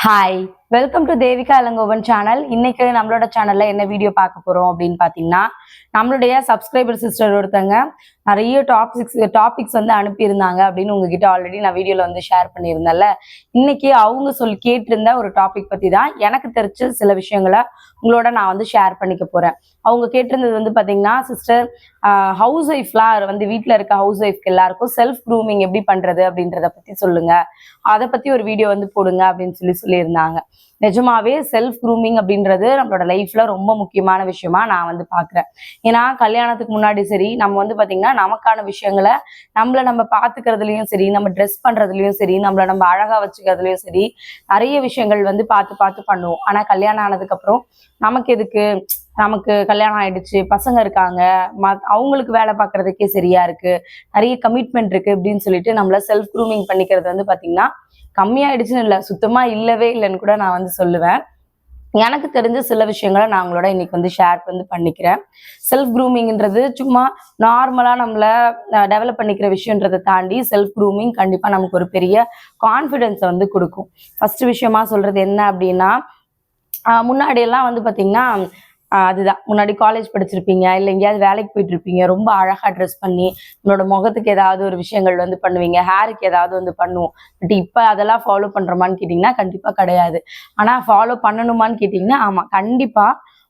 Hi, welcome to Devika Ilangovan channel. இன்னைக்கு நம்மளோட சேனல்ல என்ன வீடியோ பார்க்க போறோம் அப்படின்னு பாத்தீங்கன்னா, நம்மளுடைய சப்ஸ்கிரைபர் சிஸ்டர் ஒருத்தங்க நிறைய டாபிக்ஸ் வந்து அனுப்பியிருந்தாங்க அப்படின்னு உங்ககிட்ட ஆல்ரெடி நான் வீடியோல வந்து ஷேர் பண்ணியிருந்தேன்ல. இன்னைக்கு அவங்க கேட்டிருந்த ஒரு டாபிக் பத்தி தான் எனக்கு தெரிஞ்ச சில விஷயங்களை உங்களோட நான் வந்து ஷேர் பண்ணிக்க போறேன். அவங்க கேட்டிருந்தது வந்து பாத்தீங்கன்னா, சிஸ்டர் ஹவுஸ் ஒய்ஃப்லாம் வந்து வீட்டுல இருக்க ஹவுஸ் ஒய்ஃப்க்கு எல்லாருக்கும் செல்ஃப் க்ரூமிங் எப்படி பண்றது அப்படின்றத பத்தி சொல்லுங்க, அதை பத்தி ஒரு வீடியோ வந்து போடுங்க அப்படின்னு சொல்லியிருந்தாங்க. நிஜமாவே செல்ஃப் க்ரூமிங் அப்படின்றது நம்மளோட லைஃப்ல ரொம்ப முக்கியமான விஷயமா நான் வந்து பாக்குறேன். ஏன்னா கல்யாணத்துக்கு முன்னாடி சரி, நம்ம வந்து பாத்தீங்கன்னா நமக்கான விஷயங்களை நம்ம பாத்துக்கிறதுலயும் சரி, நம்ம ட்ரெஸ் பண்றதுலயும் சரி, நம்ம அழகா வச்சுக்கிறதுலயும் சரி, நிறைய விஷயங்கள் வந்து பார்த்து பண்ணுவோம். ஆனா கல்யாணம் ஆனதுக்கு அப்புறம் நமக்கு எதுக்கு, நமக்கு கல்யாணம் ஆயிடுச்சு, பசங்க இருக்காங்க, அவங்களுக்கு வேலை பார்க்கறதுக்கே சரியா இருக்கு, நிறைய கமிட்மெண்ட் இருக்கு அப்படின்னு சொல்லிட்டு நம்மள செல்ஃப் க்ரூமிங் பண்ணிக்கிறது வந்து பாத்தீங்கன்னா கம்மியாயிடுச்சுன்னு இல்லை, சுத்தமா இல்லவே இல்லைன்னு கூட நான் வந்து சொல்லுவேன். எனக்கு தெரிஞ்ச சில விஷயங்களை நான் உங்களோட இன்னைக்கு வந்து ஷேர் வந்து பண்ணிக்கிறேன். செல்ஃப் க்ரூமிங்ன்றது சும்மா நார்மலா நம்மள டெவலப் பண்ணிக்கிற விஷயன்றதை தாண்டி செல்ஃப் க்ரூமிங் கண்டிப்பா நமக்கு ஒரு பெரிய கான்ஃபிடென்ஸை வந்து கொடுக்கும். ஃபர்ஸ்ட் விஷயமா சொல்றது என்ன அப்படின்னா, முன்னாடி எல்லாம் வந்து பாத்தீங்கன்னா அதுதான், முன்னாடி காலேஜ் படிச்சிருப்பீங்க, இல்லை எங்கேயாவது வேலைக்கு போயிட்டு இருப்பீங்க, ரொம்ப அழகா ட்ரெஸ் பண்ணி நம்மளோட முகத்துக்கு ஏதாவது ஒரு விஷயங்கள் வந்து பண்ணுவீங்க, ஹேருக்கு ஏதாவது வந்து பண்ணுவோம். பட் இப்போ அதெல்லாம் ஃபாலோ பண்றோமான்னு கேட்டிங்கன்னா கண்டிப்பா கிடையாது. ஆனா ஃபாலோ பண்ணணுமான்னு கேட்டிங்கன்னா ஆமா, கண்டிப்பா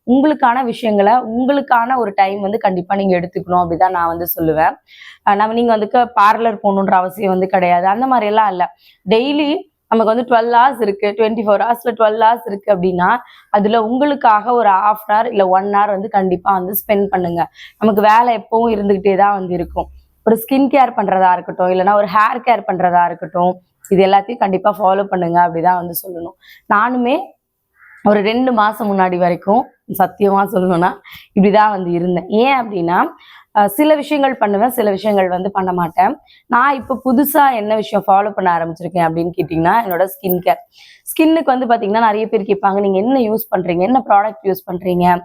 உங்களுக்கான விஷயங்களை உங்களுக்கான ஒரு டைம் வந்து கண்டிப்பா நீங்க எடுத்துக்கணும் அப்படிதான் நான் வந்து சொல்லுவேன். நீங்க வந்து பார்லர் போகணுன்ற அவசியம் வந்து கிடையாது, அந்த மாதிரி எல்லாம் இல்லை. டெய்லி நமக்கு வந்து 12 hours இருக்கு, 24 hours 12 hours இருக்கு அப்படின்னா அதுல உங்களுக்காக ஒரு 1/2 hour இல்லை 1 hour வந்து கண்டிப்பா வந்து ஸ்பெண்ட் பண்ணுங்க. நமக்கு வேலை எப்பவும் இருந்துகிட்டே தான் வந்து இருக்கும். ஒரு ஸ்கின் கேர் பண்றதா இருக்கட்டும், இல்லைன்னா ஒரு ஹேர் கேர் பண்றதா இருக்கட்டும், இது எல்லாத்தையும் கண்டிப்பா ஃபாலோ பண்ணுங்க அப்படிதான் வந்து சொல்லணும். நானுமே ஒரு 2 மாசம் முன்னாடி வரைக்கும் சத்தியமா சொல்லணும்னா இப்படிதான் வந்து இருந்தேன். ஏன் அப்படின்னா சில விஷயங்கள் பண்ணுவேன், சில விஷயங்கள் வந்து பண்ண மாட்டேன். நான் இப்போ புதுசா என்ன விஷயம் ஃபாலோ பண்ண ஆரம்பிச்சிருக்கேன் அப்படின்னு கேட்டிங்கன்னா, என்னோட ஸ்கின் கேர். ஸ்கின்னுக்கு வந்து பார்த்தீங்கன்னா நிறைய பேர் கேட்பாங்க, நீங்கள் என்ன யூஸ் பண்ணுறீங்க, என்ன ப்ராடக்ட் யூஸ் பண்ணுறீங்க,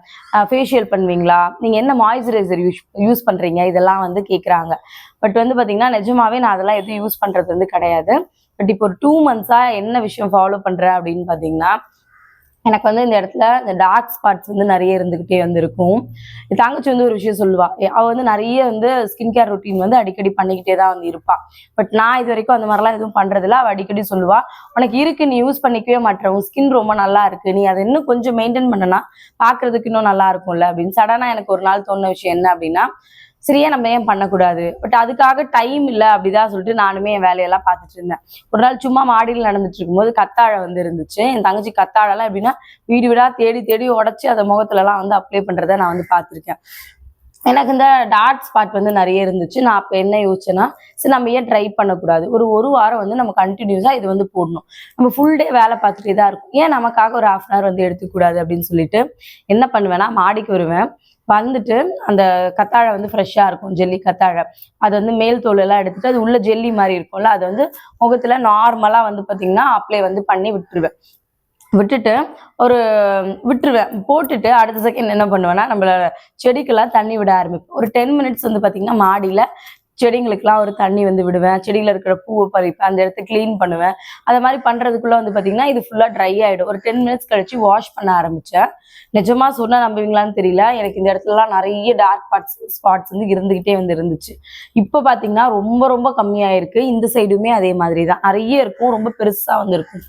ஃபேஷியல் பண்ணுவீங்களா, நீங்கள் என்ன மாய்ஸ்சரைசர் யூஸ் பண்ணுறீங்க, இதெல்லாம் வந்து கேட்குறாங்க. பட் வந்து பார்த்தீங்கன்னா நிஜமாவே நான் அதெல்லாம் எதுவும் யூஸ் பண்ணுறது வந்து கிடையாது. பட் இப்போ ஒரு 2 months என்ன விஷயம் ஃபாலோ பண்ணுறேன் அப்படின்னு பார்த்தீங்கன்னா, எனக்கு வந்து இந்த இடத்துல இந்த டார்க் ஸ்பாட்ஸ் வந்து நிறைய இருந்துகிட்டே வந்து இருக்கும். என் தங்கச்சி வந்து ஒரு விஷயம் சொல்லுவா, அவ வந்து நிறைய வந்து ஸ்கின் கேர் ரொட்டீன் வந்து அடிக்கடி பண்ணிக்கிட்டே தான் வந்து இருப்பா. பட் நான் இது வரைக்கும் அந்த மாதிரிலாம் எதுவும் பண்றதில்ல. அவ அடிக்கடி சொல்லுவா, உனக்கு இருக்கு, நீ யூஸ் பண்ணிக்கவே மாட்டேற, உன் ஸ்கின் ரொம்ப நல்லா இருக்கு, நீ அதை இன்னும் கொஞ்சம் மெயின்டைன் பண்ணனா பாக்குறதுக்கு இன்னும் நல்லா இருக்கும்ல அப்படின்னு. சடனா எனக்கு ஒரு நாள் தோணுன விஷயம் என்ன அப்படின்னா, சரியா நம்ம ஏன் பண்ணக்கூடாது, பட் அதுக்காக டைம் இல்லை அப்படிதான் சொல்லிட்டு நானுமே என் வேலையெல்லாம் பார்த்துட்டு இருந்தேன். ஒரு நாள் சும்மா மாடியில் நடந்துட்டு இருக்கும்போது கத்தாழை வந்து இருந்துச்சு. என் தங்கச்சி கத்தாழெல்லாம் எப்படின்னா வீடு வீடா தேடி தேடி உடச்சி அதை முகத்துல எல்லாம் வந்து அப்ளை பண்றதை நான் வந்து பார்த்துருக்கேன். எனக்கு இந்த டார்க் ஸ்பாட் வந்து நிறைய இருந்துச்சு. நான் அப்போ என்ன யோசிச்சேன்னா, சரி நம்ம ஏன் ட்ரை பண்ணக்கூடாது, ஒரு வாரம் வந்து நம்ம கண்டினியூஸா இது வந்து போடணும், நம்ம ஃபுல் டே வேலை பார்த்துட்டே தான் இருக்கும், ஏன் நமக்காக ஒரு 1/2 hour வந்து எடுத்துக்கூடாது அப்படின்னு சொல்லிட்டு என்ன பண்ணுவேன்னா, மாடிக்கு வருவேன். வந்துட்டு அந்த கத்தாழை வந்து ஃப்ரெஷ்ஷாக இருக்கும், ஜெல்லி கத்தாழை, அது வந்து மேல் தோல் எல்லாம் எடுத்துட்டு அது உள்ள ஜெல்லி மாதிரி இருக்கும்ல, அது வந்து முகத்துல நார்மலாக வந்து பார்த்தீங்கன்னா அப்ளை வந்து பண்ணி விட்டுருவேன். விட்டுட்டு ஒரு விட்டுருவேன். போட்டுட்டு அடுத்த செகண்ட் என்ன பண்ணுவேன்னா, நம்மள செடிக்கெல்லாம் தண்ணி விட ஆரம்பிப்பேன். ஒரு 10 minutes வந்து பார்த்தீங்கன்னா மாடியில் செடிங்களுக்கெல்லாம் ஒரு தண்ணி வந்து விடுவேன். செடியில் இருக்கிற பூவை பறிப்பேன், அந்த இடத்த கிளீன் பண்ணுவேன். அந்த மாதிரி பண்றதுக்குள்ள வந்து பார்த்தீங்கன்னா இது ஃபுல்லாக ட்ரை ஆகிடும். ஒரு 10 minutes கழிச்சு வாஷ் பண்ண ஆரம்பித்தேன். நிஜமா சொன்னா நம்புவீங்களான்னு தெரியல, எனக்கு இந்த இடத்துலலாம் நிறைய டார்க் ஸ்பாட்ஸ் வந்து இருந்துகிட்டே வந்து இருந்துச்சு. இப்போ பார்த்தீங்கன்னா ரொம்ப ரொம்ப கம்மியாயிருக்கு. இந்த சைடுமே அதே மாதிரி தான் நிறைய இருக்கும், ரொம்ப பெருசா வந்து இருக்கும்.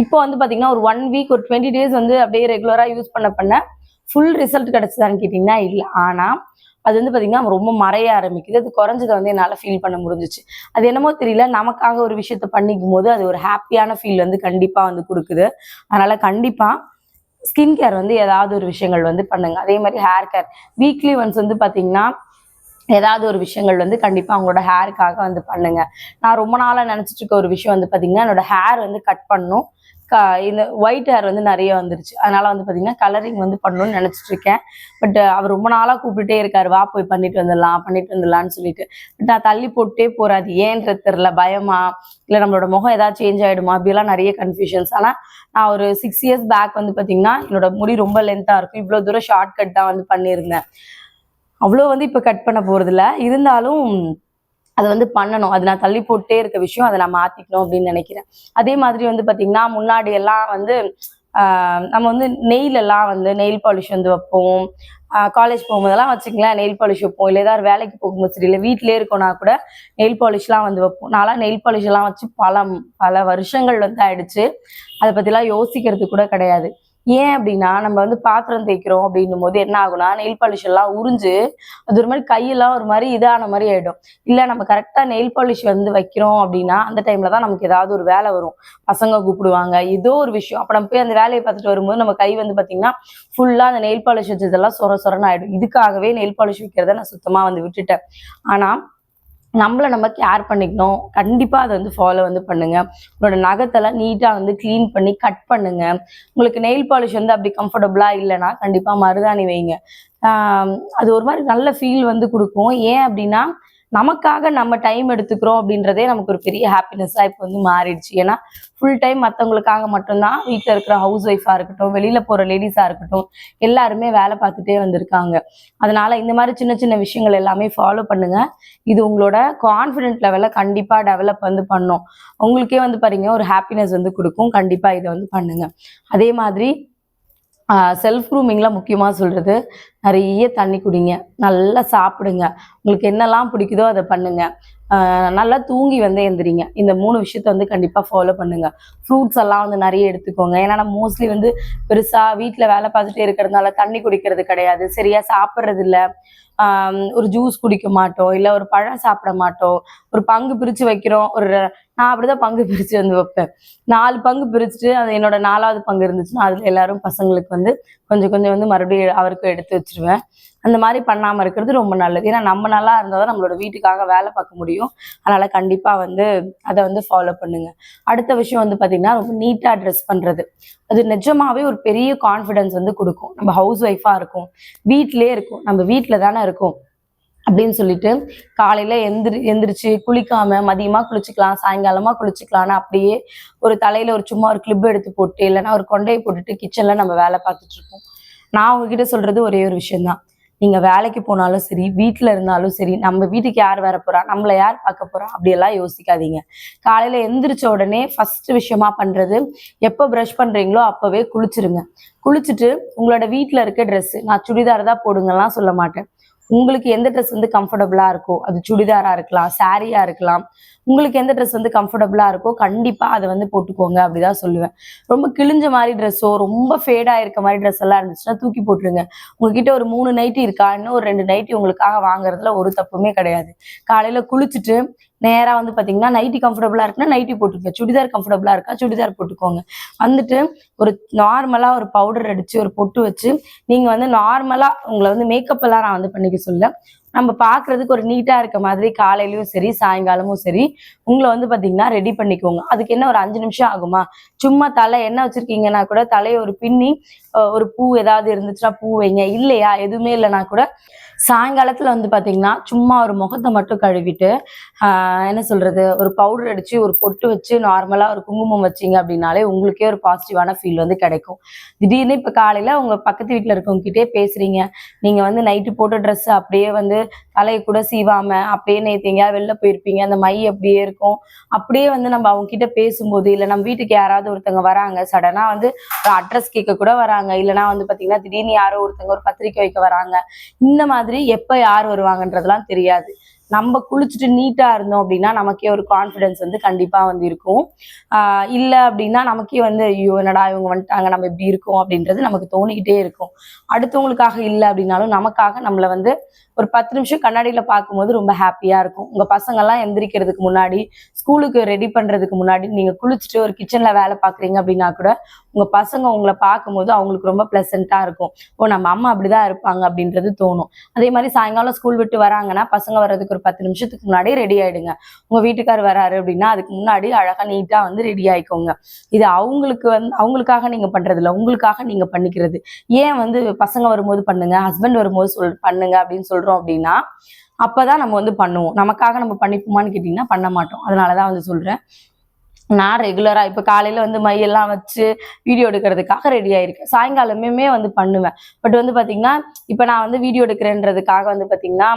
இப்போ வந்து பார்த்தீங்கன்னா ஒரு 1 week ஒரு 20 days வந்து அப்படியே ரெகுலரா யூஸ் பண்ண ஃபுல் ரிசல்ட் கிடைச்சதான்னு கேட்டிங்கன்னா இல்லை. ஆனால் அது வந்து பார்த்தீங்கன்னா ரொம்ப மறைய ஆரம்பிக்குது. அது குறைஞ்சதை வந்து என்னால் ஃபீல் பண்ண முடிஞ்சிச்சு. அது என்னமோ தெரியல, நமக்காக ஒரு விஷயத்த பண்ணிக்கும் போது அது ஒரு ஹாப்பியான ஃபீல் வந்து கண்டிப்பாக வந்து கொடுக்குது. அதனால கண்டிப்பாக ஸ்கின் கேர் வந்து ஏதாவது ஒரு விஷயங்கள் வந்து பண்ணுங்க. அதே மாதிரி ஹேர் கேர் வீக்லி ஒன்ஸ் வந்து பார்த்தீங்கன்னா ஏதாவது ஒரு விஷயங்கள் வந்து கண்டிப்பா அவங்களோட ஹேருக்காக வந்து பண்ணுங்க. நான் ரொம்ப நாளா நினைச்சிட்டு இருக்க ஒரு விஷயம் வந்து பாத்தீங்கன்னா, என்னோட ஹேர் வந்து கட் பண்ணணும். இந்த ஒயிட் ஹேர் வந்து நிறைய வந்துருச்சு, அதனால வந்து பாத்தீங்கன்னா கலரிங் வந்து பண்ணணும்னு நினைச்சிட்டு இருக்கேன். பட் அவர் ரொம்ப நாளா கூப்பிட்டுட்டே இருக்காரு, வா போய் பண்ணிட்டு வந்துடலாம்னு சொல்லிட்டு. பட் நான் தள்ளி போட்டுட்டே போறேன். அது ஏன்றது தெரியல, பயமா இல்லை நம்மளோட முகம் ஏதாவது சேஞ்ச் ஆயிடுமா, அப்படியெல்லாம் நிறைய கன்ஃபியூஷன்ஸ். ஆனா நான் ஒரு 6 years பேக் வந்து பாத்தீங்கன்னா என்னோட முடி ரொம்ப லென்த்தா இருக்கும், இவ்வளவு தூரம் ஷார்ட் கட் தான் வந்து பண்ணியிருந்தேன். அவ்வளோ வந்து இப்போ கட் பண்ண போறது இல்லை. இருந்தாலும் அதை வந்து பண்ணணும். அது நான் தள்ளி போட்டே இருக்க விஷயம், அதை நான் மாத்திக்கணும் அப்படின்னு நினைக்கிறேன். அதே மாதிரி வந்து பாத்தீங்கன்னா முன்னாடி எல்லாம் வந்து நம்ம வந்து நெயில் எல்லாம் வந்து நெயில் பாலிஷ் வந்து வைப்போம். காலேஜ் போகும்போதெல்லாம் வச்சுக்கலாம் நெயில் பாலிஷ் வைப்போம். இல்லை ஏதாவது வேலைக்கு போகும்போது சரி, இல்லை வீட்டிலே இருக்கோம்னா கூட நெயில் பாலிஷ்லாம் வந்து வைப்போம். நான்லாம் நெயில் பாலிஷ் எல்லாம் வச்சு பல வருஷங்கள் வந்து ஆயிடுச்சு. அதை பத்திலாம் யோசிக்கிறது கூட கிடையாது. ஏன் அப்படின்னா நம்ம வந்து பாத்திரம் தேய்க்கிறோம் அப்படின்னும் போது என்ன ஆகும்னா நெயில் பாலிஷ் எல்லாம் உறிஞ்சு அது ஒரு மாதிரி கையெல்லாம் ஒரு மாதிரி இதான மாதிரி ஆயிடும். இல்லை நம்ம கரெக்டா நெயில் பாலிஷ் வந்து வைக்கிறோம் அப்படின்னா அந்த டைம்ல தான் நமக்கு ஏதாவது ஒரு வேலை வரும். பசங்க கூப்பிடுவாங்க, ஏதோ ஒரு விஷயம். அப்ப நம்ம போய் அந்த வேலையை பார்த்துட்டு வரும்போது நம்ம கை வந்து பாத்தீங்கன்னா ஃபுல்லா அந்த நெயில் பாலிஷ் வச்சதெல்லாம் சொரன்னு ஆயிடும். இதுக்காகவே நெயில் பாலிஷ் வைக்கிறத நான் சுத்தமா வந்து விட்டுட்டேன். ஆனா நம்மளை நம்ம கேர் பண்ணிக்கணும். கண்டிப்பா அதை வந்து ஃபாலோ வந்து பண்ணுங்க. உங்களோட நகத்தெல்லாம் நீட்டா வந்து கிளீன் பண்ணி கட் பண்ணுங்க. உங்களுக்கு நெயில் பாலிஷ் வந்து அப்படி கம்ஃபர்டபுளா இல்லைன்னா கண்டிப்பா மருதாணி வைங்க. அது ஒரு மாதிரி நல்ல ஃபீல் வந்து கொடுக்கும். ஏன் அப்படின்னா நமக்காக நம்ம டைம் எடுத்துக்கிறோம் அப்படின்றதே நமக்கு ஒரு பெரிய ஹாப்பினஸ்ஸாக இப்போ வந்து மாறிடுச்சு. ஏன்னா ஃபுல் டைம் மற்றவங்களுக்காக மட்டும்தான் வீட்டில் இருக்கிற ஹவுஸ் ஒய்ஃபாக இருக்கட்டும், வெளியில் போகிற லேடிஸாக இருக்கட்டும், எல்லாருமே வேலை பார்த்துட்டே வந்திருக்காங்க. அதனால இந்த மாதிரி சின்ன சின்ன விஷயங்கள் எல்லாமே ஃபாலோ பண்ணுங்க. இது உங்களோட கான்ஃபிடென்ட் லெவலை கண்டிப்பாக டெவலப் வந்து பண்ணும். உங்களுக்கே வந்து பாருங்க ஒரு ஹாப்பினஸ் வந்து கொடுக்கும். கண்டிப்பாக இதை வந்து பண்ணுங்க. அதே மாதிரி செல்ஃப் க்ரூமிங்ல முக்கியமாக சொல்றது, நிறைய தண்ணி குடிங்க, நல்லா சாப்பிடுங்க, உங்களுக்கு என்னெல்லாம் பிடிக்குதோ அதை பண்ணுங்க, நல்லா தூங்கி வந்து எந்திரிங்க. இந்த 3 விஷயத்த வந்து கண்டிப்பாக ஃபாலோ பண்ணுங்க. ஃப்ரூட்ஸ் எல்லாம் வந்து நிறைய எடுத்துக்கோங்க. ஏன்னா நம்ம மோஸ்ட்லி வந்து பெருசாக வீட்டில் வேலை பார்த்துட்டே இருக்கிறதுனால தண்ணி குடிக்கிறது கிடையாது, சரியா சாப்பிட்றது இல்லை. ஒரு ஜூஸ் குடிக்க மாட்டோம், இல்லை ஒரு பழம் சாப்பிட மாட்டோம். ஒரு பங்கு பிரித்து வைக்கிறோம். நான் அப்படிதான் பங்கு பிரித்து வந்து வைப்பேன். 4 பங்கு பிரிச்சுட்டு அது என்னோட 4வது பங்கு இருந்துச்சுன்னா அதில் எல்லாரும் பசங்களுக்கு வந்து கொஞ்சம் கொஞ்சம் வந்து மறுபடியும் அவருக்கும் எடுத்து வச்சிருவேன். அந்த மாதிரி பண்ணாமல் இருக்கிறது ரொம்ப நல்லது. ஏன்னா நம்ம நல்லா இருந்தால் தான் நம்மளோட வீட்டுக்காக வேலை பார்க்க முடியும். அதனால் கண்டிப்பாக வந்து அதை வந்து ஃபாலோ பண்ணுங்க. அடுத்த விஷயம் வந்து பார்த்திங்கன்னா ரொம்ப நீட்டாக ட்ரெஸ் பண்ணுறது. அது நிஜமாவே ஒரு பெரிய கான்ஃபிடென்ஸ் வந்து கொடுக்கும். நம்ம ஹவுஸ் ஒய்ஃபாக இருக்கும், வீட்டிலே இருக்கும், நம்ம வீட்டில் தானே இருக்கோம் அப்படின்னு சொல்லிட்டு காலையில் எந்திரிச்சு குளிக்காம மதியமாக குளிச்சுக்கலாம், சாயங்காலமாக குளிச்சுக்கலான்னு அப்படியே ஒரு தலையில் ஒரு சும்மா ஒரு கிளிப் எடுத்து போட்டு இல்லைன்னா ஒரு கொண்டையை போட்டுட்டு கிச்சனில் நம்ம வேலை பார்த்துட்டு இருக்கோம். நான் உங்ககிட்ட சொல்கிறது ஒரே ஒரு விஷயம்தான். நீங்கள் வேலைக்கு போனாலும் சரி, வீட்டில் இருந்தாலும் சரி, நம்ம வீட்டுக்கு யார் வர போகிறா, நம்மளை யார் பார்க்க போகிறா, அப்படியெல்லாம் யோசிக்காதீங்க. காலையில் எந்திரிச்ச உடனே ஃபர்ஸ்ட் விஷயமா பண்ணுறது, எப்போ ப்ரஷ் பண்ணுறீங்களோ அப்போவே குளிச்சிருங்க. குளிச்சுட்டு உங்களோட வீட்டில் இருக்க ட்ரெஸ்ஸு, நான் சுடிதார் தான் போடுங்கலாம் சொல்ல மாட்டேன். உங்களுக்கு எந்த ட்ரெஸ் வந்து கம்ஃபர்டபுளாக இருக்கோ, அது சுடிதாராக இருக்கலாம், சாரியாக இருக்கலாம், உங்களுக்கு எந்த ட்ரெஸ் வந்து கம்ஃபர்டபுளாக இருக்கோ கண்டிப்பாக அதை வந்து போட்டுக்கோங்க அப்படிதான் சொல்லுவேன். ரொம்ப கிழிஞ்ச மாதிரி ட்ரெஸ்ஸோ ரொம்ப ஃபேடாக இருக்க மாதிரி ட்ரெஸ் எல்லாம் இருந்துச்சுன்னா தூக்கி போட்டுருங்க. உங்ககிட்ட ஒரு 3 நைட்டி இருக்கா, இன்னும் ஒரு 2 நைட்டி உங்களுக்காக வாங்குறதுல ஒரு தப்புமே கிடையாது. காலையில் குளிச்சுட்டு நேராக வந்து பார்த்தீங்கன்னா நைட்டி கம்ஃபர்டபுளாக இருக்குன்னா நைட்டி போட்டுக்கோங்க, சுடிதார் கம்ஃபர்டபுளாக இருக்கா சுடிதார் போட்டுக்கோங்க. வந்துட்டு ஒரு நார்மலாக ஒரு பவுடர் அடித்து ஒரு பொட்டு வச்சு நீங்கள் வந்து நார்மலாக உங்களை வந்து மேக்கப் எல்லாம் நான் வந்து பண்ணிக்க சொல்ல, நம்ம பார்க்குறதுக்கு ஒரு நீட்டாக இருக்க மாதிரி காலையிலையும் சரி சாயங்காலமும் சரி உங்களை வந்து பார்த்தீங்கன்னா ரெடி பண்ணிக்கோங்க. அதுக்கு என்ன ஒரு 5 நிமிஷம் ஆகுமா? சும்மா தலை என்ன வச்சுருக்கீங்கன்னா கூட தலையை ஒரு பின்னி ஒரு பூ ஏதாவது இருந்துச்சுன்னா பூ வைங்க. இல்லையா எதுவுமே இல்லைனா கூட சாயங்காலத்தில் வந்து பார்த்தீங்கன்னா சும்மா ஒரு முகத்தை மட்டும் கழுவிட்டு என்ன சொல்கிறது, ஒரு பவுடர் அடித்து ஒரு பொட்டு வச்சு நார்மலாக ஒரு குங்குமம் வச்சிங்க அப்படின்னாலே உங்களுக்கே ஒரு பாசிட்டிவான ஃபீல் வந்து கிடைக்கும். திடீர்னு இப்போ காலையில் உங்கள் பக்கத்து வீட்டில் இருக்கவங்ககிட்டே பேசுகிறீங்க, நீங்கள் வந்து நைட்டு போட்ட ட்ரெஸ்ஸு அப்படியே வந்து தலையை கூட சீவாமல் அப்படியே நேற்று எங்கேயாவது வெளில போயிருப்பீங்க, அந்த மை அப்படியே இருக்கும். அப்படியே வந்து நம்ம அவங்ககிட்ட பேசும்போது, இல்லை நம்ம வீட்டுக்கு யாராவது ஒருத்தவங்க வராங்க, சடனாக வந்து ஒரு அட்ரஸ் கேட்க கூட வராங்க, இல்லைனா வந்து பார்த்தீங்கன்னா திடீர்னு யாரோ ஒருத்தவங்க ஒரு பத்திரிக்கை வைக்க வராங்க, இந்த மாதிரி எப்போ யார் வருவாங்கன்றதெல்லாம் தெரியாது. நம்ம குளிச்சுட்டு நீட்டா இருந்தோம் அப்படின்னா நமக்கே ஒரு கான்ஃபிடென்ஸ் வந்து கண்டிப்பா வந்து இருக்கும். இல்லை அப்படின்னா நமக்கே வந்து ஐயோ என்னடா இவங்க வந்துட்டாங்க, நம்ம இப்படி இருக்கோம் அப்படின்றது நமக்கு தோணிக்கிட்டே இருக்கும். அடுத்தவங்களுக்காக இல்லை அப்படின்னாலும் நமக்காக நம்மளை வந்து ஒரு 10 நிமிஷம் கண்ணாடியில பார்க்கும்போது ரொம்ப ஹாப்பியா இருக்கும். உங்க பசங்கள்லாம் எந்திரிக்கிறதுக்கு முன்னாடி, ஸ்கூலுக்கு ரெடி பண்றதுக்கு முன்னாடி நீங்க குளிச்சுட்டு ஒரு கிச்சன்ல வேலை பார்க்குறீங்க அப்படின்னா கூட உங்க பசங்க உங்களை பார்க்கும்போது அவங்களுக்கு ரொம்ப பிளசண்டா இருக்கும். ஓ நம்ம அம்மா அப்படிதான் இருப்பாங்க அப்படின்றது தோணும். அதே மாதிரி சாயங்காலம் ஸ்கூல் விட்டு வராங்கன்னா பசங்க வர்றதுக்கு ஒரு 10 நிமிஷத்துக்கு முன்னாடி ரெடி ஆயிடுங்க. உங்க வீட்டுக்கார் வராரு அப்படின்னா அதுக்கு முன்னாடி அழகா நீட்டா வந்து ரெடி ஆயிக்கோங்க. இது அவங்களுக்கு வந்து அவங்களுக்காக நீங்க பண்றது இல்லை, உங்களுக்காக நீங்க பண்ணிக்கிறது. ஏன் வந்து பசங்க வரும்போது பண்ணுங்க, ஹஸ்பண்ட் வரும்போது பண்ணுங்க அப்படின்னு சொல்றோம் அப்படின்னா அப்பதான் நம்ம வந்து பண்ணுவோம். நமக்காக நம்ம பண்ணிப்போமான்னு கேட்டீங்கன்னா பண்ண மாட்டோம். அதனாலதான் வந்து சொல்றேன். நான் ரெகுலரா இப்ப காலையில வந்து மையெல்லாம் வச்சு வீடியோ எடுக்கிறதுக்காக ரெடி ஆயிருக்கேன். சாயங்காலமுமே வந்து பண்ணுவேன். பட் வந்து பாத்தீங்கன்னா, இப்ப நான் வந்து வீடியோ எடுக்கிறேன்றதுக்காக வந்து பாத்தீங்கன்னா,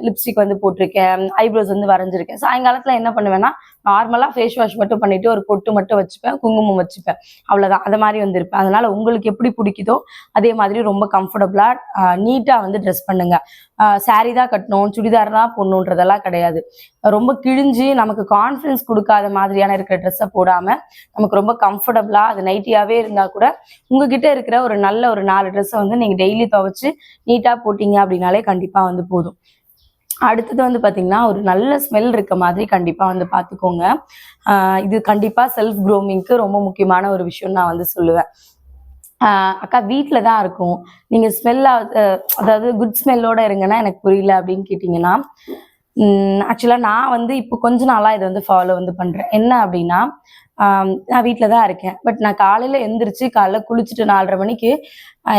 லிப்ஸ்டிக் வந்து போட்டிருக்கேன், ஐப்ரோஸ் வந்து வரைஞ்சிருக்கேன். சாயங்காலத்துல என்ன பண்ணுவேன்னா, நார்மலா ஃபேஸ் வாஷ் மட்டும் பண்ணிட்டு ஒரு பொட்டு மட்டும் வச்சுப்பேன், குங்குமம் வச்சுப்பேன். அவ்வளவுதான். அந்த மாதிரி வந்து இருப்பேன். அதனால உங்களுக்கு எப்படி பிடிக்குதோ அதே மாதிரி ரொம்ப கம்ஃபர்டபுளா நீட்டா வந்து ட்ரெஸ் பண்ணுங்க. சாரி தான் கட்டணும், சுடிதார் தான் போடணுன்றதெல்லாம் கிடையாது. ரொம்ப கிழிஞ்சு நமக்கு கான்ஃபிடன்ஸ் கொடுக்காத மாதிரியான இருக்கிற ட்ரெஸ்ஸை போடாம நமக்கு ரொம்ப கம்ஃபர்டபுளா அது நைட்டியாவே இருந்தா கூட உங்ககிட்ட இருக்கிற ஒரு நல்ல ஒரு 4 ட்ரெஸ்ஸை வந்து நீங்க டெய்லி துவைச்சு நீட்டா போட்டீங்க அப்படின்னாலே கண்டிப்பா வந்து போதும். அடுத்தது வந்து பாத்தீங்கன்னா ஒரு நல்ல ஸ்மெல் இருக்க மாதிரி கண்டிப்பா வந்து பாத்துக்கோங்க. இது கண்டிப்பா செல்ஃப் க்ரூமிங்க்கு ரொம்ப முக்கியமான ஒரு விஷயம் நான் வந்து சொல்லுவேன். அக்கா வீட்டில தான் இருக்கும், நீங்க ஸ்மெல்லா அதாவது குட் ஸ்மெல்லோட இருங்கன்னா எனக்கு புரியல அப்படின்னு கேட்டிங்கன்னா, ஆக்சுவலா நான் வந்து இப்போ கொஞ்ச நாளா இதை வந்து ஃபாலோ வந்து பண்றேன். என்ன அப்படின்னா, நான் வீட்டில தான் இருக்கேன். பட் நான் காலையில எந்திரிச்சு காலைல குளிச்சுட்டு 4:30 மணிக்கு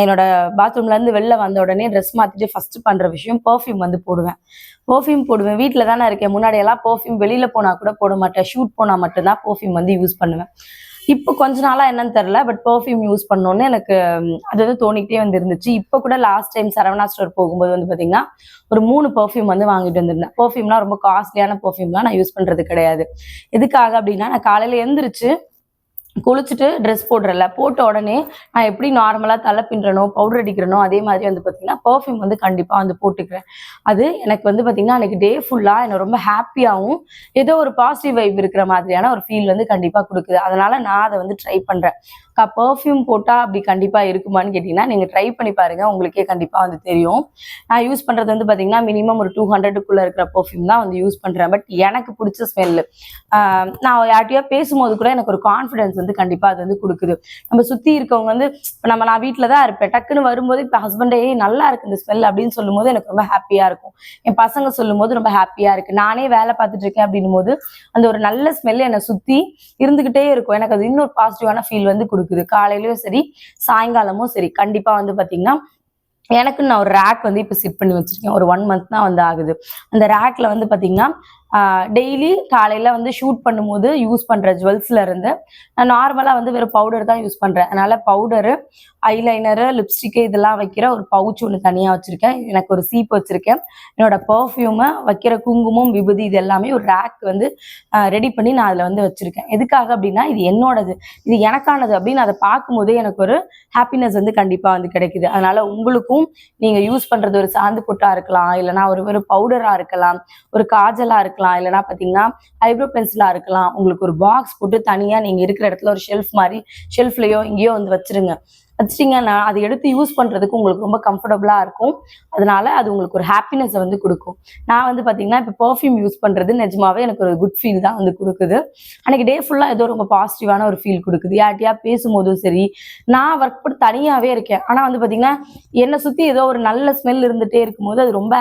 என்னோட பாத்ரூம்ல இருந்து வெளில வந்த உடனே ட்ரெஸ் மாத்திட்டு ஃபர்ஸ்ட் பண்ற விஷயம் பெர்ஃப்யூம் வந்து போடுவேன். பெர்ஃப்யூம் போடுவேன். வீட்டில தானே இருக்கேன். முன்னாடி எல்லாம் பெர்ஃப்யூம் வெளியில போனா கூட போட மாட்டேன். ஷூட் போனா மட்டும்தான் பெர்ஃப்யூம் வந்து யூஸ் பண்ணுவேன். இப்போ கொஞ்ச நாளா என்னன்னு தெரியல. பட் பெர்ஃப்யூம் யூஸ் பண்ணோன்னு எனக்கு அது வந்து தோணிக்கிட்டே வந்து இருந்துச்சு. இப்போ கூட லாஸ்ட் டைம் சரவணா ஸ்டோர் போகும்போது வந்து பாத்தீங்கன்னா, ஒரு 3 பெர்ஃப்யூம் வந்து வாங்கிட்டு வந்திருந்தேன். பெர்ஃப்யூம்லாம் ரொம்ப காஸ்ட்லியான பெர்ஃப்யூம்லாம் நான் யூஸ் பண்றது கிடையாது. எதுக்காக அப்படின்னா, நான் காலையில எந்திரிச்சு குளிச்சுட்டு ட்ரெஸ் போடுறேன்ல, போட்ட உடனே நான் எப்படி நார்மலா தலை பின்றனோ, பவுடர் அடிக்கிறனோ, அதே மாதிரி வந்து பாத்தீங்கன்னா, பெர்ஃப்யூம் வந்து கண்டிப்பா வந்து போட்டுக்கிறேன். அது எனக்கு வந்து பாத்தீங்கன்னா, அன்னைக்கு டே ஃபுல்லா என்ன ரொம்ப ஹாப்பியாவும், ஏதோ ஒரு பாசிட்டிவ் வைப் இருக்கிற மாதிரியான ஒரு ஃபீல் வந்து கண்டிப்பா குடுக்குது. அதனால நான் அத வந்து ட்ரை பண்றேன். பெர்ஃப்யூம் போட்டா அப்படி கண்டிப்பா இருக்குமான்னு கேட்டீங்கன்னா, நீங்க ட்ரை பண்ணி பாருங்க. உங்களுக்கே கண்டிப்பா வந்து தெரியும். நான் யூஸ் பண்றது வந்து பாத்தீங்கன்னா, மினிமம் ஒரு 200க்குள்ள இருக்கிற பெர்ஃப்யூம் தான் வந்து யூஸ் பண்றேன். பட் எனக்கு பிடிச்ச ஸ்மெல்லு. நான் யார்கிட்டயோ பேசும்போது கூட எனக்கு ஒரு கான்ஃபிடன்ஸ் வந்து கண்டிப்பா அது வந்து கொடுக்குது. நம்ம சுத்தி இருக்கவங்க வந்து நான் வீட்டில தான் இருப்பேன். டக்குன்னு வரும்போது இப்ப ஹஸ்பண்டே நல்லா இருக்கு இந்த ஸ்மெல் அப்படின்னு சொல்லும்போது எனக்கு ரொம்ப ஹாப்பியா இருக்கும். என் பசங்க சொல்லும்போது ரொம்ப ஹாப்பியா இருக்கு. நானே வேலை பார்த்துட்டு இருக்கேன் அப்படின்னும் போது அந்த ஒரு நல்ல ஸ்மெல் என்னை சுத்தி இருந்துகிட்டே இருக்கும். எனக்கு அது இன்னொரு பாசிட்டிவான ஃபீல் வந்து கொடுக்குது. காலையிலயும் சரி, சாயங்காலமும் சரி. கண்டிப்பா வந்து பாத்தீங்கன்னா, எனக்கு நான் ஒரு ரேக் வந்து இப்போ செட் பண்ணி வச்சிருக்கேன். ஒரு 1 மந்த் தான் வந்து ஆகுது. அந்த ரேக்ல வந்து பாத்தீங்கன்னா, டெய்லி காலையில வந்து ஷூட் பண்ணும்போது யூஸ் பண்ற ஜுவல்ஸ்ல இருந்து நான் நார்மலா வந்து வெறும் பவுடர் தான் யூஸ் பண்றேன். அதனால பவுடரு, ஐலைனரு, லிப்ஸ்டிக்கு இதெல்லாம் வைக்கிற ஒரு பவுச் ஒன்று தனியா வச்சிருக்கேன். எனக்கு ஒரு சீப் வச்சிருக்கேன். என்னோட பெர்ஃப்யூமு, வைக்கிற குங்குமம், விபூதி இது எல்லாமே ஒரு ரேக் வந்து ரெடி பண்ணி நான் அதில் வந்து வச்சிருக்கேன். எதுக்காக அப்படின்னா, இது என்னோடது, இது எனக்கானது அப்படின்னு அதை பார்க்கும்போதே எனக்கு ஒரு ஹாப்பினஸ் வந்து கண்டிப்பா வந்து கிடைக்குது. அதனால உங்களுக்கும் நீங்க யூஸ் பண்றது ஒரு சாந்து பொட்டா இருக்கலாம், இல்லைன்னா ஒரு பவுடரா இருக்கலாம், ஒரு காஜலா இருக்கலாம், இல்லைன்னா பாத்தீங்கன்னா ஐப்ரோ பென்சிலா இருக்கலாம். உங்களுக்கு ஒரு பாக்ஸ் போட்டு தனியா நீங்க இருக்கிற இடத்துல ஒரு ஷெல்ஃப் மாதிரி ஷெல்ஃப்லயோ இங்கேயோ வந்து வச்சிருங்க. வச்சிட்டீங்கன்னா அதை எடுத்து யூஸ் பண்றதுக்கு உங்களுக்கு ரொம்ப கம்ஃபர்டபுளா இருக்கும். அதனால அது உங்களுக்கு ஒரு ஹாப்பினஸ் வந்து கொடுக்கும். நான் வந்து பாத்தீங்கன்னா இப்போ பெர்ஃப்யூம் யூஸ் பண்றது நிஜமாவே எனக்கு ஒரு குட் ஃபீல் தான் வந்து கொடுக்குது. அன்னைக்கு டே ஃபுல்லா ஏதோ ரொம்ப பாசிட்டிவான ஒரு ஃபீல் கொடுக்குது. யார்கிட்டயா பேசும்போதும் சரி, நான் ஒர்க் பண்ணி தனியாவே இருக்கேன். ஆனா வந்து பாத்தீங்கன்னா, என்னை சுத்தி ஏதோ ஒரு நல்ல ஸ்மெல் இருந்துட்டே இருக்கும்போது அது ரொம்ப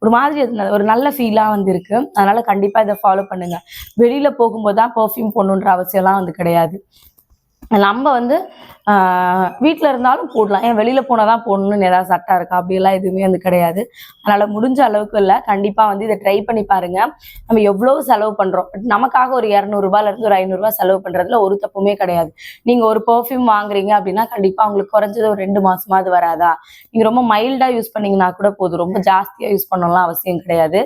ஒரு மாதிரி ஒரு நல்ல ஃபீலா வந்து இருக்கு. அதனால கண்டிப்பா இதை ஃபாலோ பண்ணுங்க. வெளியில போகும்போது தான் பெர்ஃப்யூம் போடணுன்ற அவசியம்லாம் வந்து கிடையாது. நம்ம வந்து வீட்டில் இருந்தாலும் போடலாம். ஏன் வெளியில போனால் போடணும்னு ஏதாவது சட்டம் இருக்கா? அப்படியெல்லாம் எதுவுமே வந்து கிடையாது. அதனால முடிஞ்ச அளவுக்கு இல்லை, கண்டிப்பா வந்து இதை ட்ரை பண்ணி பாருங்க. நம்ம எவ்வளவு செலவு பண்றோம், பட் நமக்காக ஒரு ₹200 ஒரு ₹500 செலவு பண்றதுல ஒரு தப்புமே கிடையாது. நீங்க ஒரு பெர்ஃப்யூம் வாங்குறீங்க அப்படின்னா கண்டிப்பா உங்களுக்கு குறைஞ்சது ஒரு 2 மாசமாவது வராதா? நீங்க ரொம்ப மைல்டா யூஸ் பண்ணீங்கன்னா கூட போதும். ரொம்ப ஜாஸ்தியா யூஸ் பண்ணணும்லாம் அவசியம் கிடையாது.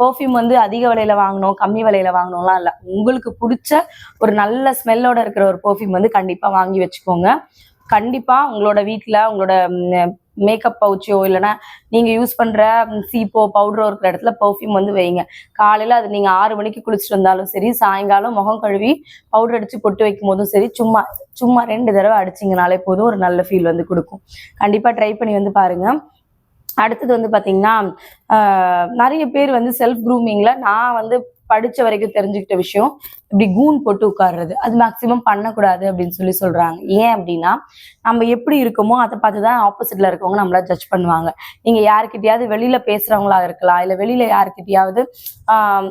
பெர்ஃப்யூம் வந்து அதிக விலையில வாங்கணும், கம்மி விலையில வாங்கணும்லாம் இல்லை. உங்களுக்கு பிடிச்ச ஒரு நல்ல ஸ்மெல்லோட இருக்கிற ஒரு பெர்ஃப்யூம் வந்து கண்டிப்பா வாங்கி வச்சுக்கோங்க. கண்டிப்பா உங்களோட வீட்டில் உங்களோட மேக்கப் பவுச்சோ இல்லைன்னா நீங்க யூஸ் பண்ற சீப்போ பவுடரோ இருக்கிற இடத்துல பெர்ஃப்யூம் வந்து வைங்க. காலையில அது நீங்க 6 மணிக்கு குளிச்சுட்டு வந்தாலும் சரி, சாயங்காலம் முகம் கழுவி பவுடர் அடிச்சு பொட்டு வைக்கும் போதும் சரி, சும்மா சும்மா 2 தடவை அடிச்சிங்கனாலே போதும், ஒரு நல்ல ஃபீல் வந்து கொடுக்கும். கண்டிப்பா ட்ரை பண்ணி வந்து பாருங்க. அடுத்தது வந்து பாத்தீங்கன்னா, நிறைய பேர் வந்து செல்ஃப் க்ரூமிங்ல நான் வந்து படிச்ச வரைக்கும் தெரிஞ்சுக்கிட்ட விஷயம், இப்படி கூன் போட்டு உட்கார்றது அது மேக்சிமம் பண்ணக்கூடாது அப்படின்னு சொல்றாங்க. ஏன் அப்படின்னா, நம்ம எப்படி இருக்கோமோ அதை பார்த்துதான் ஆப்போசிட்ல இருக்கவங்க நம்மள ஜட்ஜ் பண்ணுவாங்க. நீங்க யாருக்கிட்டையாவது வெளியில பேசுறவங்களா இருக்கலாம், இல்ல வெளியில யாருக்கிட்டையாவது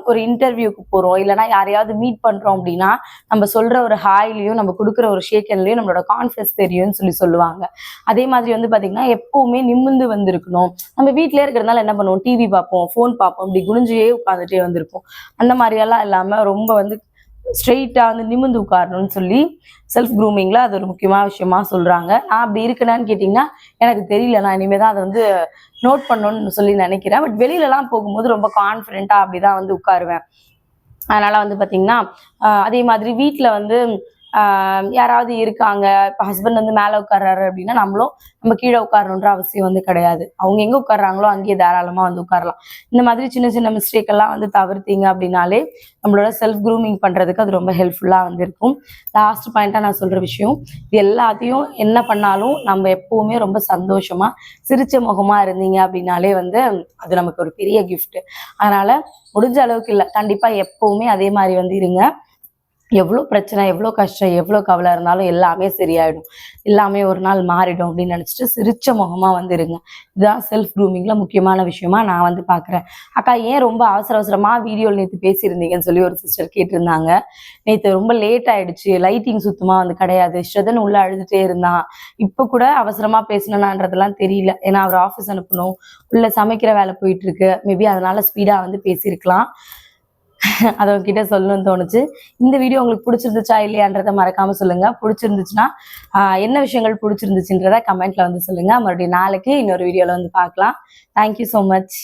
ஒரு இன்டர்வியூக்கு போறோம், இல்லைன்னா யாரையாவது மீட் பண்றோம் அப்படின்னா நம்ம சொல்ற ஒரு ஹாய்லயும் நம்ம கொடுக்குற ஒரு ஷேக்கன்லயும் நம்மளோட கான்ஃபிடன்ஸ் தெரியும்னு சொல்லுவாங்க. அதே மாதிரி வந்து பாத்தீங்கன்னா எப்பவுமே நிமிர்ந்து வந்திருக்கணும். நம்ம வீட்டிலே இருக்கிறதுனால என்ன பண்ணுவோம், டிவி பார்ப்போம், ஃபோன் பார்ப்போம், இப்படி குனிஞ்சே உட்காந்துட்டே வந்திருப்போம். அந்த மாதிரியெல்லாம் இல்லாம ரொம்ப வந்து ஸ்ட்ரெயிட்டாக வந்து நிமிர்ந்து உட்காரணும்னு சொல்லி செல்ஃப் க்ரூமிங்கில் அது ஒரு முக்கியமான விஷயமா சொல்கிறாங்க. நான் அப்படி இருக்கேனான்னு கேட்டிங்கன்னா எனக்கு தெரியல. நான் இனிமேல் தான் அதை வந்து நோட் பண்ணணும்னு சொல்லி நினைக்கிறேன். பட் வெளியிலலாம் போகும்போது ரொம்ப கான்ஃபிடென்ட்டாக அப்படி தான் வந்து உட்காருவேன். அதனால் வந்து பார்த்திங்கன்னா அதே மாதிரி வீட்டில் வந்து யாராவது இருக்காங்க, இப்போ ஹஸ்பண்ட் வந்து மேலே உட்கார்றாரு அப்படின்னா நம்ம கீழே உட்காரணுன்ற அவசியம் வந்து கிடையாது. அவங்க எங்கே உட்கார்றாங்களோ அங்கேயே தாராளமாக வந்து உட்காரலாம். இந்த மாதிரி சின்ன சின்ன மிஸ்டேக் எல்லாம் வந்து தவிர்த்தீங்க அப்படின்னாலே நம்மளோட செல்ஃப் க்ரூமிங் பண்ணுறதுக்கு அது ரொம்ப ஹெல்ப்ஃபுல்லாக வந்து இருக்கும். லாஸ்ட் பாயிண்ட்டாக நான் சொல்கிற விஷயம், இது எல்லாத்தையும் என்ன பண்ணாலும் நம்ம எப்போவுமே ரொம்ப சந்தோஷமாக சிரிச்ச முகமாக இருந்தீங்க அப்படின்னாலே வந்து அது நமக்கு ஒரு பெரிய கிஃப்ட்டு. அதனால் முடிஞ்ச அளவுக்கு இல்லை, கண்டிப்பாக எப்போவுமே அதே மாதிரி வந்து இருங்க. எவ்வளோ பிரச்சனை, எவ்வளோ கஷ்டம், எவ்வளோ கவலை இருந்தாலும் எல்லாமே சரியாயிடும். எல்லாமே ஒரு நாள் மாறிடும் அப்படின்னு நினச்சிட்டு சிரிச்ச முகமாக வந்து இருங்க. இதுதான் செல்ஃப் க்ரூமிங்கில் முக்கியமான விஷயமா நான் வந்து பார்க்குறேன். அக்கா ஏன் ரொம்ப அவசரமாக வீடியோவில் நேற்று பேசியிருந்தீங்கன்னு சொல்லி ஒரு சிஸ்டர் கேட்டிருந்தாங்க. நேற்று ரொம்ப லேட் ஆகிடுச்சு, லைட்டிங் சுத்தமாக வந்து கிடையாது, ஸ்ரதன் உள்ளே அழுதுகிட்டே இருந்தான். இப்போ கூட அவசரமாக பேசணுன்றதெல்லாம் தெரியல, ஏன்னா அவர் ஆஃபீஸ் அனுப்பணும், உள்ளே சமைக்கிற வேலை போயிட்டுருக்கு. மேபி அதனால் ஸ்பீடாக வந்து பேசியிருக்கலாம். அதை உங்ககிட்ட சொல்லணும்னு தோணுச்சு. இந்த வீடியோ உங்களுக்கு பிடிச்சிருந்துச்சா இல்லையான்றதை மறக்காம சொல்லுங்க. பிடிச்சிருந்துச்சுன்னா என்ன விஷயங்கள் பிடிச்சிருந்துச்சுன்றத கமெண்ட்ல வந்து சொல்லுங்க. மறுபடியும் நாளைக்கு இன்னொரு வீடியோல வந்து பார்க்கலாம். Thank you so much.